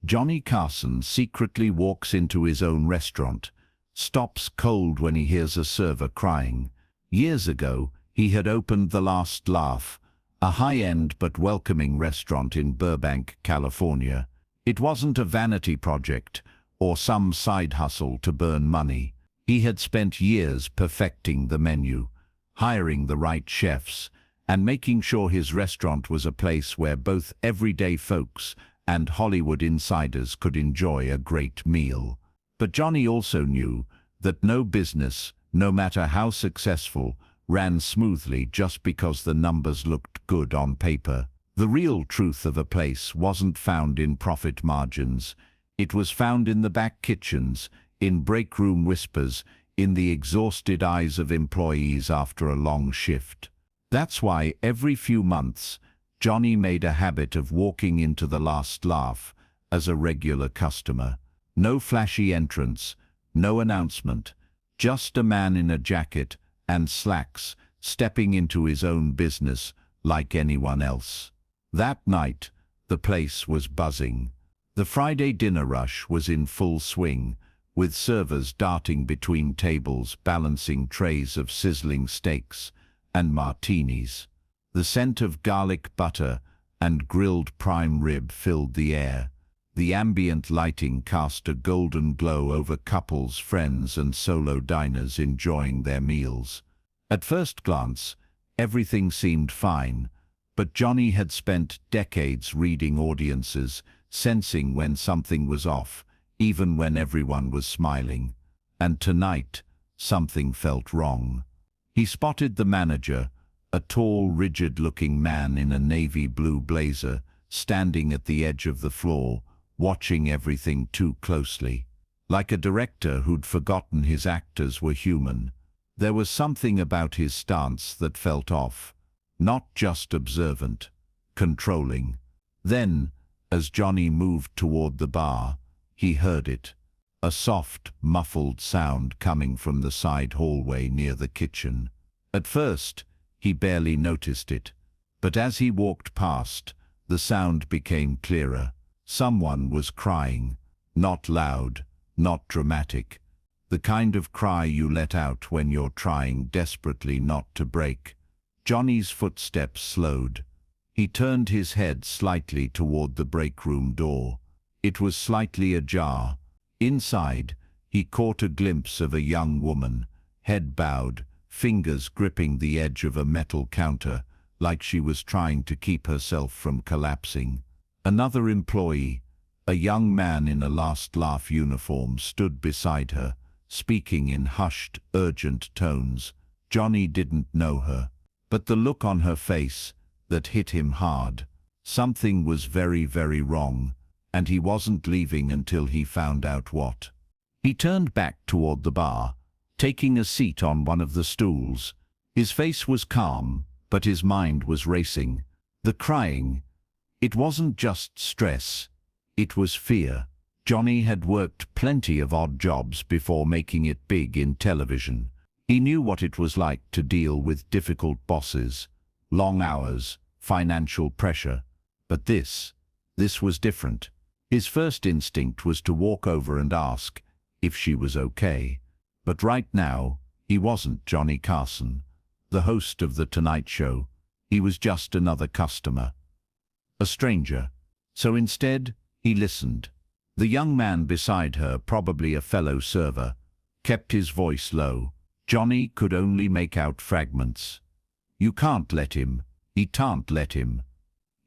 Johnny Carson secretly walks into his own restaurant, stops cold when he hears a server crying. Years ago, he had opened The Last Laugh, a high-end but welcoming restaurant in Burbank, California. It wasn't a vanity project or some side hustle to burn money. He had spent years perfecting the menu, hiring the right chefs, and making sure his restaurant was a place where both everyday folks and Hollywood insiders could enjoy a great meal. But Johnny also knew that no business, no matter how successful, ran smoothly just because the numbers looked good on paper. The real truth of a place wasn't found in profit margins. It was found in the back kitchens, in break room whispers, in the exhausted eyes of employees after a long shift. That's why every few months, Johnny made a habit of walking into The Last Laugh as a regular customer. No flashy entrance, no announcement, just a man in a jacket and slacks stepping into his own business like anyone else. That night, the place was buzzing. The Friday dinner rush was in full swing, with servers darting between tables, balancing trays of sizzling steaks and martinis. The scent of garlic butter and grilled prime rib filled the air. The ambient lighting cast a golden glow over couples, friends, and solo diners enjoying their meals. At first glance, everything seemed fine, but Johnny had spent decades reading audiences, sensing when something was off, even when everyone was smiling. And tonight, something felt wrong. He spotted the manager, a tall, rigid-looking man in a navy blue blazer, standing at the edge of the floor, watching everything too closely. Like a director who'd forgotten his actors were human, there was something about his stance that felt off, not just observant, controlling. Then, as Johnny moved toward the bar, he heard it, a soft, muffled sound coming from the side hallway near the kitchen. At first, he barely noticed it, but as he walked past, the sound became clearer. Someone was crying, not loud, not dramatic, the kind of cry you let out when you're trying desperately not to break. Johnny's footsteps slowed. He turned his head slightly toward the break room door. It was slightly ajar. Inside, he caught a glimpse of a young woman, head bowed, fingers gripping the edge of a metal counter, like she was trying to keep herself from collapsing. Another employee, a young man in a Last Laugh uniform, stood beside her, speaking in hushed, urgent tones. Johnny didn't know her, but the look on her face, that hit him hard. Something was very, very wrong, and he wasn't leaving until he found out what. He turned back toward the bar, taking a seat on one of the stools. His face was calm, but his mind was racing. The crying, it wasn't just stress, it was fear. Johnny had worked plenty of odd jobs before making it big in television. He knew what it was like to deal with difficult bosses, long hours, financial pressure. But this was different. His first instinct was to walk over and ask if she was okay. But right now, he wasn't Johnny Carson, the host of The Tonight Show. He was just another customer, a stranger. So instead, he listened. The young man beside her, probably a fellow server, kept his voice low. Johnny could only make out fragments. "You can't let him. He can't let him.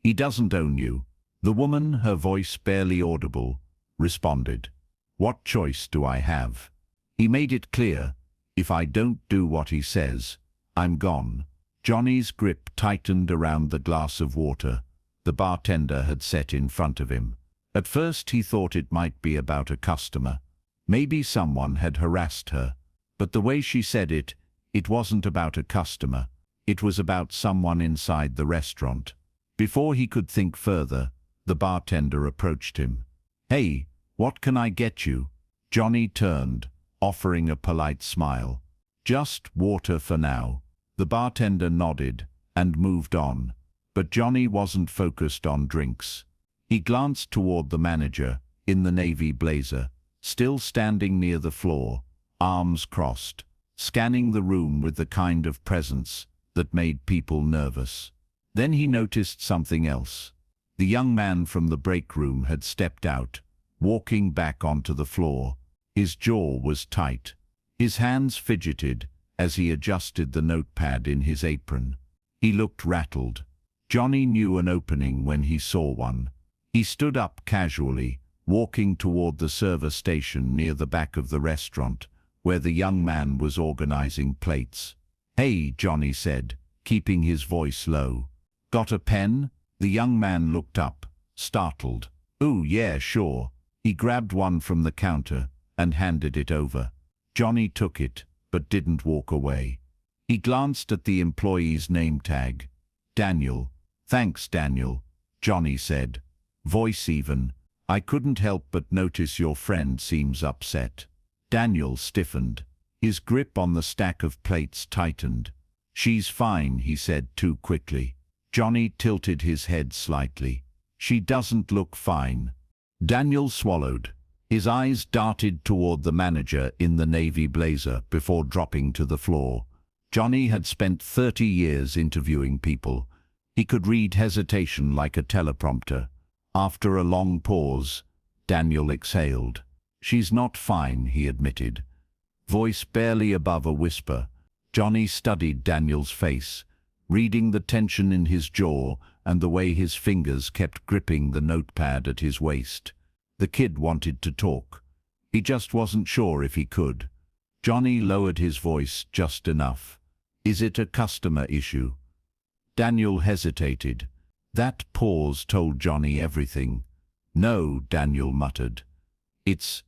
He doesn't own you." The woman, her voice barely audible, responded, "What choice do I have? He made it clear, if I don't do what he says, I'm gone." Johnny's grip tightened around the glass of water the bartender had set in front of him. At first he thought it might be about a customer. Maybe someone had harassed her. But the way she said it, it wasn't about a customer. It was about someone inside the restaurant. Before he could think further, the bartender approached him. "Hey, what can I get you?" Johnny turned, offering a polite smile. "Just water for now." The bartender nodded and moved on, but Johnny wasn't focused on drinks. He glanced toward the manager, in the navy blazer, still standing near the floor, arms crossed, scanning the room with the kind of presence that made people nervous. Then he noticed something else. The young man from the break room had stepped out, walking back onto the floor. His jaw was tight. His hands fidgeted as he adjusted the notepad in his apron. He looked rattled. Johnny knew an opening when he saw one. He stood up casually, walking toward the server station near the back of the restaurant, where the young man was organizing plates. "Hey," Johnny said, keeping his voice low. "Got a pen?" The young man looked up, startled. "Oh, yeah, sure." He grabbed one from the counter and handed it over. Johnny took it, but didn't walk away. He glanced at the employee's name tag. "Daniel." "Thanks, Daniel," Johnny said, voice even. "I couldn't help but notice your friend seems upset." Daniel stiffened. His grip on the stack of plates tightened. "She's fine," he said too quickly. Johnny tilted his head slightly. "She doesn't look fine." Daniel swallowed. His eyes darted toward the manager in the navy blazer before dropping to the floor. Johnny had spent 30 years interviewing people. He could read hesitation like a teleprompter. After a long pause, Daniel exhaled. "She's not fine," he admitted. Voice barely above a whisper. Johnny studied Daniel's face, reading the tension in his jaw and the way his fingers kept gripping the notepad at his waist. The kid wanted to talk. He just wasn't sure if he could. Johnny lowered his voice just enough. "Is it a customer issue?" Daniel hesitated. That pause told Johnny everything. "No," Daniel muttered. It's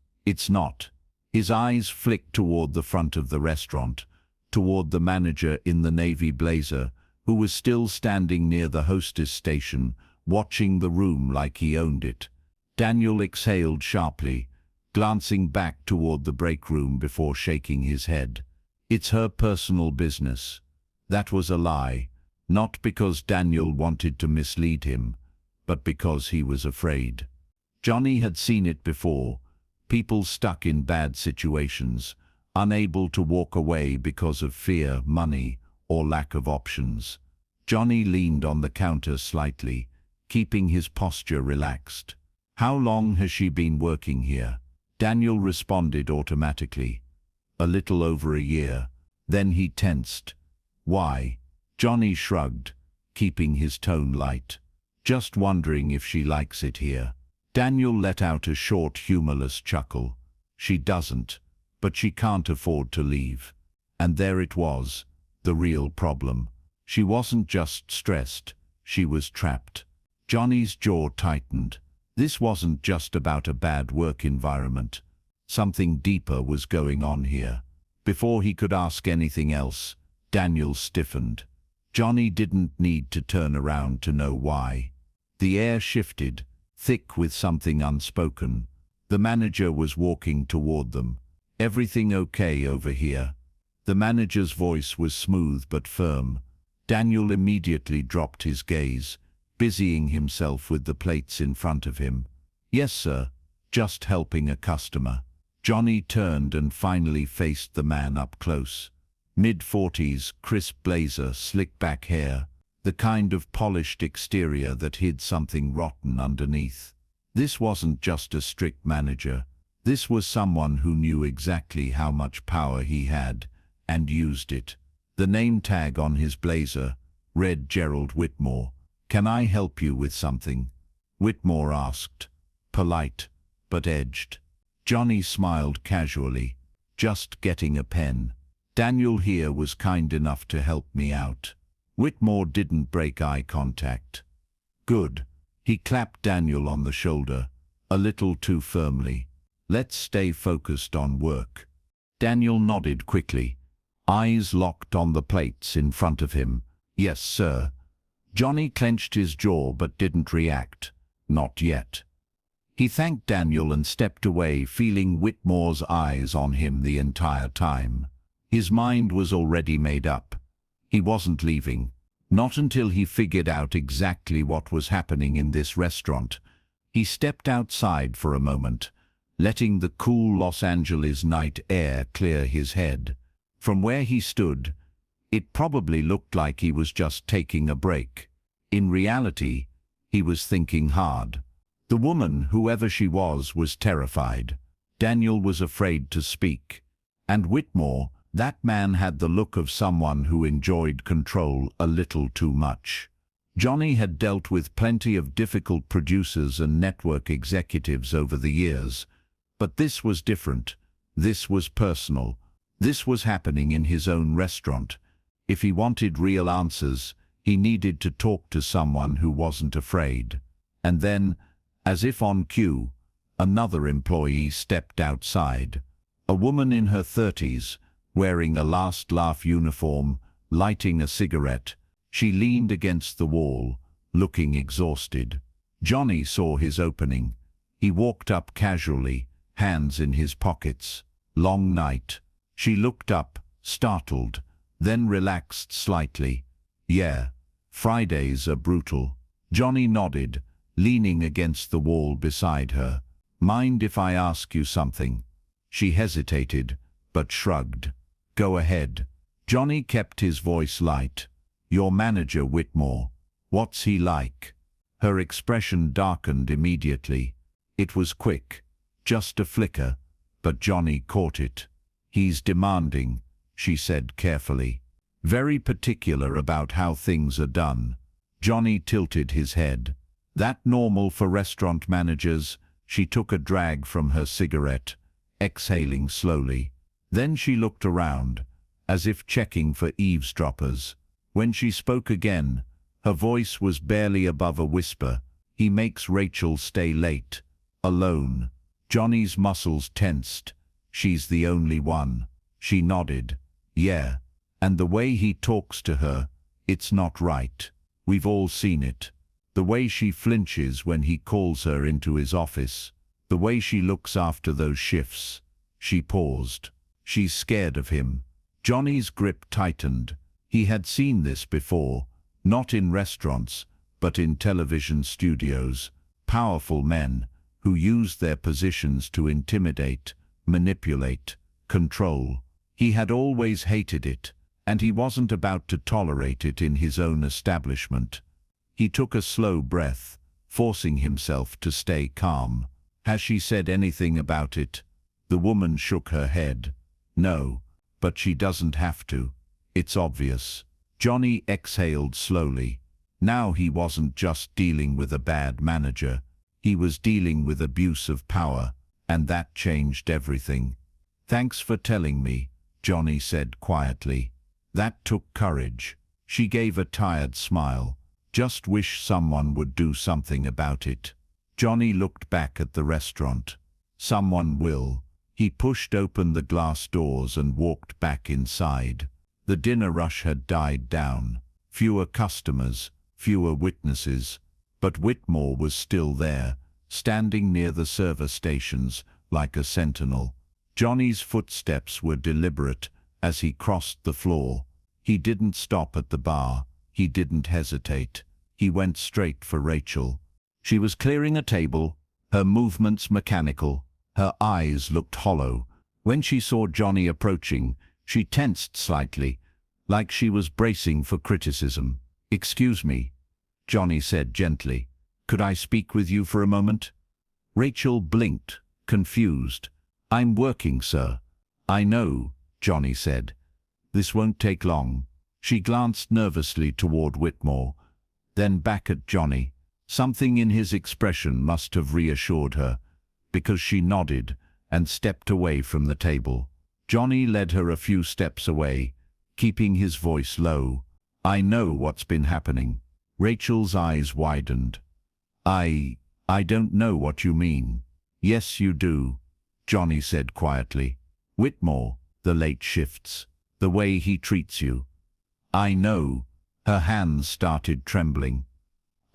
not." His eyes flicked toward the front of the restaurant, toward the manager in the navy blazer, who was still standing near the hostess station, watching the room like he owned it. Daniel exhaled sharply, glancing back toward the break room before shaking his head. "It's her personal business." That was a lie, not because Daniel wanted to mislead him, but because he was afraid. Johnny had seen it before. People stuck in bad situations, unable to walk away because of fear, money, or lack of options. Johnny leaned on the counter slightly, keeping his posture relaxed. "How long has she been working here?" Daniel responded automatically. "A little over a year." Then he tensed. "Why?" Johnny shrugged, keeping his tone light. "Just wondering if she likes it here." Daniel let out a short, humorless chuckle. "She doesn't, but she can't afford to leave." And there it was, the real problem. She wasn't just stressed, she was trapped. Johnny's jaw tightened. This wasn't just about a bad work environment. Something deeper was going on here. Before he could ask anything else, Daniel stiffened. Johnny didn't need to turn around to know why. The air shifted, thick with something unspoken. The manager was walking toward them. "Everything okay over here?" The manager's voice was smooth but firm. Daniel immediately dropped his gaze, busying himself with the plates in front of him. "Yes, sir. Just helping a customer." Johnny turned and finally faced the man up close. Mid-40s, crisp blazer, slick-back hair, the kind of polished exterior that hid something rotten underneath. This wasn't just a strict manager. This was someone who knew exactly how much power he had, and used it. The name tag on his blazer read Gerald Whitmore. "Can I help you with something?" Whitmore asked, polite but edged. Johnny smiled casually. "Just getting a pen. Daniel here was kind enough to help me out." Whitmore didn't break eye contact. "Good." He clapped Daniel on the shoulder, a little too firmly. "Let's stay focused on work." Daniel nodded quickly, eyes locked on the plates in front of him. "Yes, sir." Johnny clenched his jaw but didn't react. Not yet. He thanked Daniel and stepped away, feeling Whitmore's eyes on him the entire time. His mind was already made up. He wasn't leaving. Not until he figured out exactly what was happening in this restaurant. He stepped outside for a moment, letting the cool Los Angeles night air clear his head. From where he stood, it probably looked like he was just taking a break. In reality, he was thinking hard. The woman, whoever she was terrified. Daniel was afraid to speak. And Whitmore, that man had the look of someone who enjoyed control a little too much. Johnny had dealt with plenty of difficult producers and network executives over the years, but this was different. This was personal. This was happening in his own restaurant. If he wanted real answers, he needed to talk to someone who wasn't afraid. And then, as if on cue, another employee stepped outside. A woman in her 30s, wearing a Last Laugh uniform, lighting a cigarette. She leaned against the wall, looking exhausted. Johnny saw his opening. He walked up casually, hands in his pockets. Long night. She looked up, startled, then relaxed slightly. Yeah, Fridays are brutal. Johnny nodded, leaning against the wall beside her. Mind if I ask you something? She hesitated, but shrugged. Go ahead. Johnny kept his voice light. Your manager, Whitmore. What's he like? Her expression darkened immediately. It was quick, just a flicker, but Johnny caught it. He's demanding, she said carefully. Very particular about how things are done. Johnny tilted his head. That normal for restaurant managers? She took a drag from her cigarette, exhaling slowly. Then she looked around, as if checking for eavesdroppers. When she spoke again, her voice was barely above a whisper. He makes Rachel stay late, alone. Johnny's muscles tensed. She's the only one. She nodded. Yeah. And the way he talks to her, it's not right. We've all seen it. The way she flinches when he calls her into his office. The way she looks after those shifts. She paused. She's scared of him. Johnny's grip tightened. He had seen this before, not in restaurants, but in television studios. Powerful men who used their positions to intimidate, manipulate, control. He had always hated it, and he wasn't about to tolerate it in his own establishment. He took a slow breath, forcing himself to stay calm. Has she said anything about it? The woman shook her head. No, but she doesn't have to. It's obvious. Johnny exhaled slowly. Now he wasn't just dealing with a bad manager. He was dealing with abuse of power, and that changed everything. Thanks for telling me, Johnny said quietly. That took courage. She gave a tired smile. Just wish someone would do something about it. Johnny looked back at the restaurant. Someone will. He pushed open the glass doors and walked back inside. The dinner rush had died down. Fewer customers, fewer witnesses. But Whitmore was still there, standing near the server stations like a sentinel. Johnny's footsteps were deliberate as he crossed the floor. He didn't stop at the bar. He didn't hesitate. He went straight for Rachel. She was clearing a table, her movements mechanical. Her eyes looked hollow. When she saw Johnny approaching, she tensed slightly, like she was bracing for criticism. Excuse me, Johnny said gently. Could I speak with you for a moment? Rachel blinked, confused. I'm working, sir. I know, Johnny said. This won't take long. She glanced nervously toward Whitmore, then back at Johnny. Something in his expression must have reassured her, because she nodded and stepped away from the table. Johnny led her a few steps away, keeping his voice low. I know what's been happening. Rachel's eyes widened. I don't know what you mean. Yes, you do, Johnny said quietly. Whitmore, the late shifts, the way he treats you. I know. Her hands started trembling.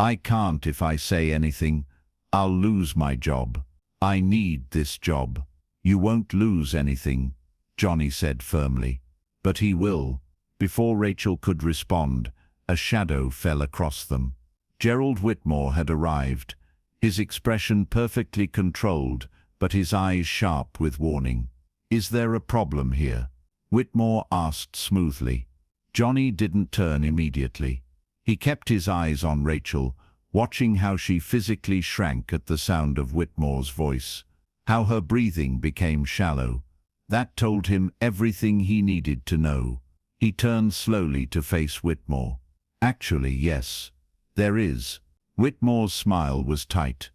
I can't if I say anything. I'll lose my job. I need this job. You won't lose anything, Johnny said firmly. But he will. Before Rachel could respond, a shadow fell across them. Gerald Whitmore had arrived, his expression perfectly controlled, but his eyes sharp with warning. "Is there a problem here?" Whitmore asked smoothly. Johnny didn't turn immediately. He kept his eyes on Rachel, watching how she physically shrank at the sound of Whitmore's voice, how her breathing became shallow. That told him everything he needed to know. He turned slowly to face Whitmore. "Actually, yes, there is." Whitmore's smile was tight.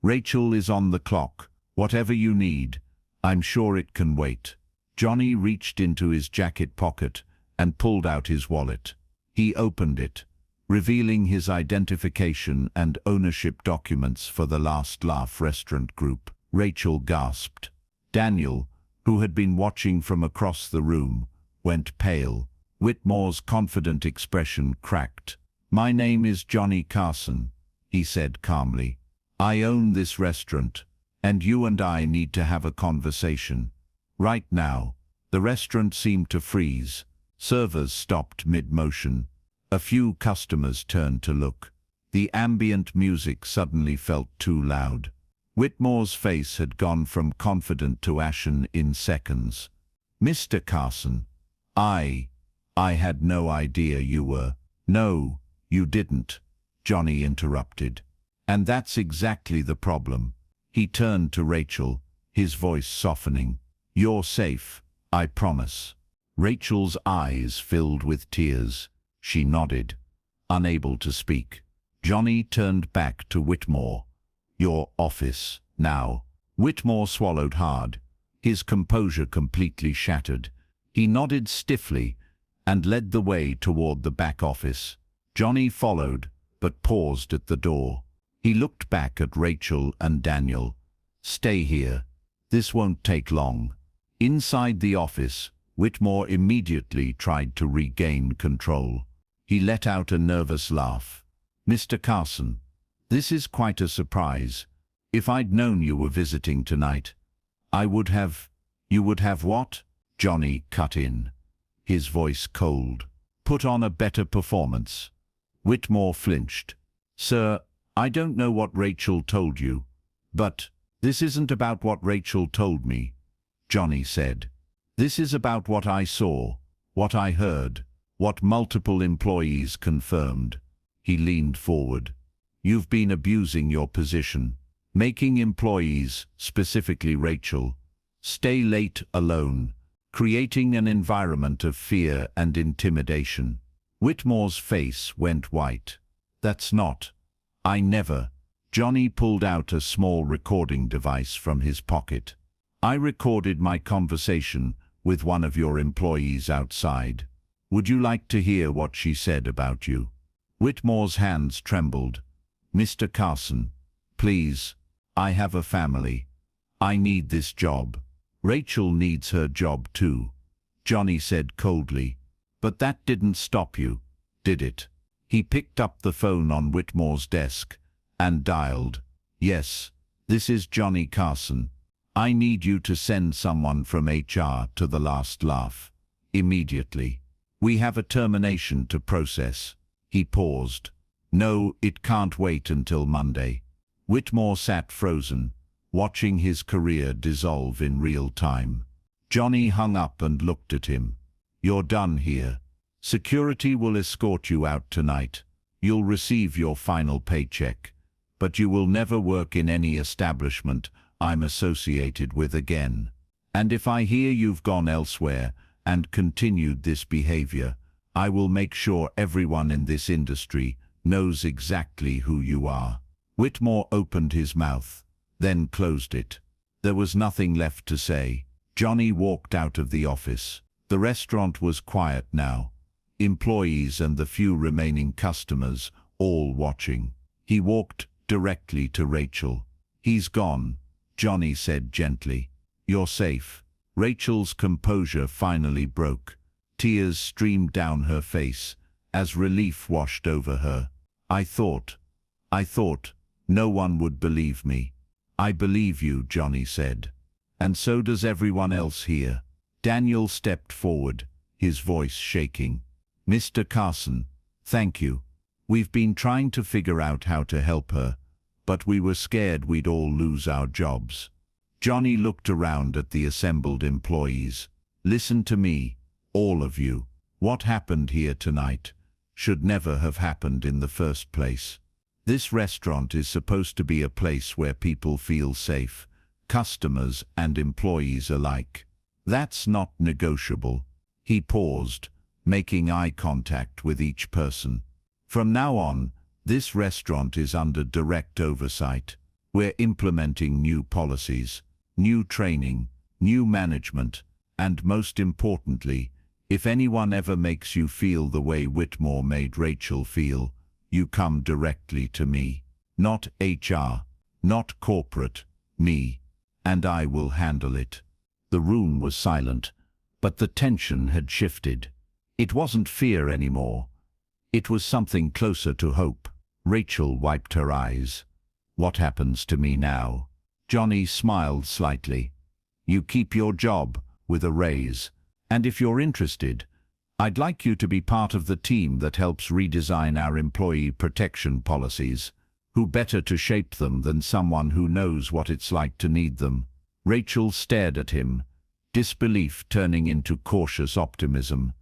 "Rachel is on the clock. Whatever you need, I'm sure it can wait." Johnny reached into his jacket pocket and pulled out his wallet. He opened it, revealing his identification and ownership documents for the Last Laugh restaurant group. Rachel gasped. Daniel, who had been watching from across the room, went pale. Whitmore's confident expression cracked. "My name is Johnny Carson," he said calmly. "I own this restaurant, and you and I need to have a conversation. Right now." The restaurant seemed to freeze. Servers stopped mid-motion. A few customers turned to look. The ambient music suddenly felt too loud. Whitmore's face had gone from confident to ashen in seconds. "Mr. Carson, I had no idea you were—" "No, you didn't," Johnny interrupted. "And that's exactly the problem." He turned to Rachel, his voice softening. "You're safe, I promise." Rachel's eyes filled with tears. She nodded, unable to speak. Johnny turned back to Whitmore. "Your office, now." Whitmore swallowed hard, his composure completely shattered. He nodded stiffly and led the way toward the back office. Johnny followed, but paused at the door. He looked back at Rachel and Daniel. "Stay here. This won't take long." Inside the office, Whitmore immediately tried to regain control. He let out a nervous laugh. "Mr. Carson, this is quite a surprise. If I'd known you were visiting tonight, I would have—" "You would have what?" Johnny cut in, his voice cold. "Put on a better performance." Whitmore flinched. "Sir, I don't know what Rachel told you, but this isn't about what Rachel told me," Johnny said. "This is about what I saw, what I heard, what multiple employees confirmed." He leaned forward. "You've been abusing your position, making employees, specifically Rachel, stay late alone, creating an environment of fear and intimidation." Whitmore's face went white. "That's not. I never." Johnny pulled out a small recording device from his pocket. "I recorded my conversation with one of your employees outside. Would you like to hear what she said about you?" Whitmore's hands trembled. "Mr. Carson, please. I have a family. I need this job." "Rachel needs her job too," Johnny said coldly. "But that didn't stop you, did it?" He picked up the phone on Whitmore's desk and dialed. "Yes, this is Johnny Carson. I need you to send someone from HR to the Last Laugh. Immediately. We have a termination to process." He paused. "No, it can't wait until Monday." Whitmore sat frozen, watching his career dissolve in real time. Johnny hung up and looked at him. "You're done here. Security will escort you out tonight. You'll receive your final paycheck. But you will never work in any establishment I'm associated with again. And if I hear you've gone elsewhere and continued this behavior, I will make sure everyone in this industry knows exactly who you are." Whitmore opened his mouth, then closed it. There was nothing left to say. Johnny walked out of the office. The restaurant was quiet now. Employees and the few remaining customers all watching. He walked directly to Rachel. "He's gone," Johnny said gently. "You're safe." Rachel's composure finally broke. Tears streamed down her face as relief washed over her. I thought no one would believe me." "I believe you," Johnny said. "And so does everyone else here." Daniel stepped forward, his voice shaking. "Mr. Carson, thank you. We've been trying to figure out how to help her, but we were scared we'd all lose our jobs. Johnny looked around at the assembled employees. Listen to me, all of you. What happened here tonight should never have happened in the first place. This restaurant is supposed to be a place where people feel safe, customers and employees alike. That's not negotiable. He paused, making eye contact with each person. From now on, this restaurant is under direct oversight. We're implementing new policies, new training, new management, and most importantly, if anyone ever makes you feel the way Whitmore made Rachel feel, you come directly to me. Not HR, not corporate, me. And I will handle it. The room was silent, but the tension had shifted. It wasn't fear anymore. It was something closer to hope. Rachel wiped her eyes. What happens to me now? Johnny smiled slightly. You keep your job with a raise. And if you're interested, I'd like you to be part of the team that helps redesign our employee protection policies. Who better to shape them than someone who knows what it's like to need them? Rachel stared at him, disbelief turning into cautious optimism.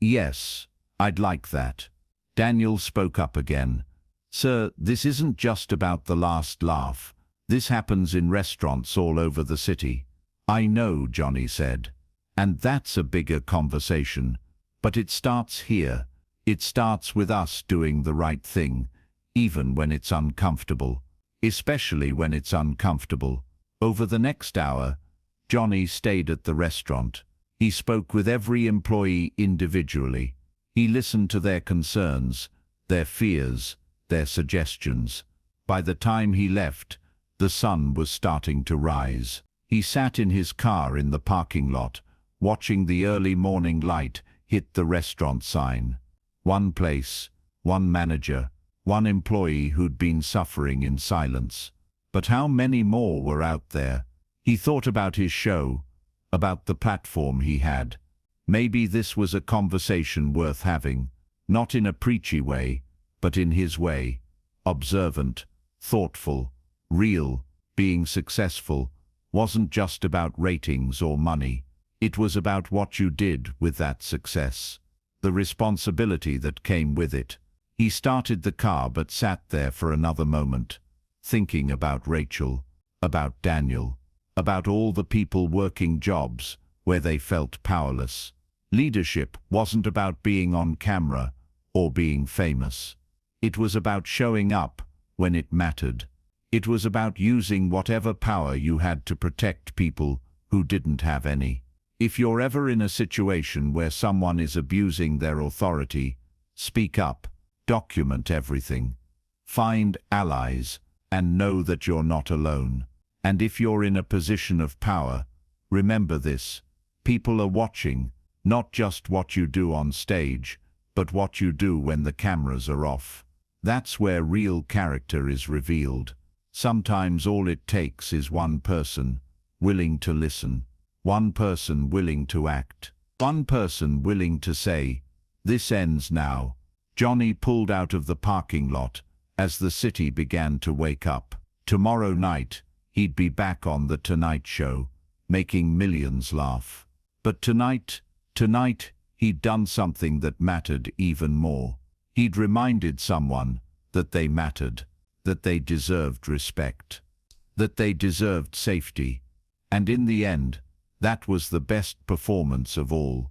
Yes, I'd like that. Daniel spoke up again. Sir, this isn't just about the last laugh. This happens in restaurants all over the city. I know, Johnny said. And that's a bigger conversation. But it starts here. It starts with us doing the right thing, even when it's uncomfortable. Especially when it's uncomfortable. Over the next hour, Johnny stayed at the restaurant. He spoke with every employee individually. He listened to their concerns, their fears, their suggestions. By the time he left, the sun was starting to rise. He sat in his car in the parking lot, watching the early morning light hit the restaurant sign. One place, one manager, one employee who'd been suffering in silence. But how many more were out there? He thought about his show, about the platform he had. Maybe this was a conversation worth having, not in a preachy way, but in his way. Observant, thoughtful, real. Being successful wasn't just about ratings or money. It was about what you did with that success, the responsibility that came with it. He started the car but sat there for another moment, thinking about Rachel, about Daniel, about all the people working jobs where they felt powerless. Leadership wasn't about being on camera or being famous. It was about showing up when it mattered. It was about using whatever power you had to protect people who didn't have any. If you're ever in a situation where someone is abusing their authority, speak up, document everything, find allies, and know that you're not alone. And if you're in a position of power, remember this: people are watching, not just what you do on stage, but what you do when the cameras are off. That's where real character is revealed. Sometimes all it takes is one person willing to listen. One person willing to act. One person willing to say, "This ends now." Johnny pulled out of the parking lot as the city began to wake up. Tomorrow night, he'd be back on The Tonight Show, making millions laugh. But tonight, he'd done something that mattered even more. He'd reminded someone that they mattered, that they deserved respect, that they deserved safety. And in the end, that was the best performance of all.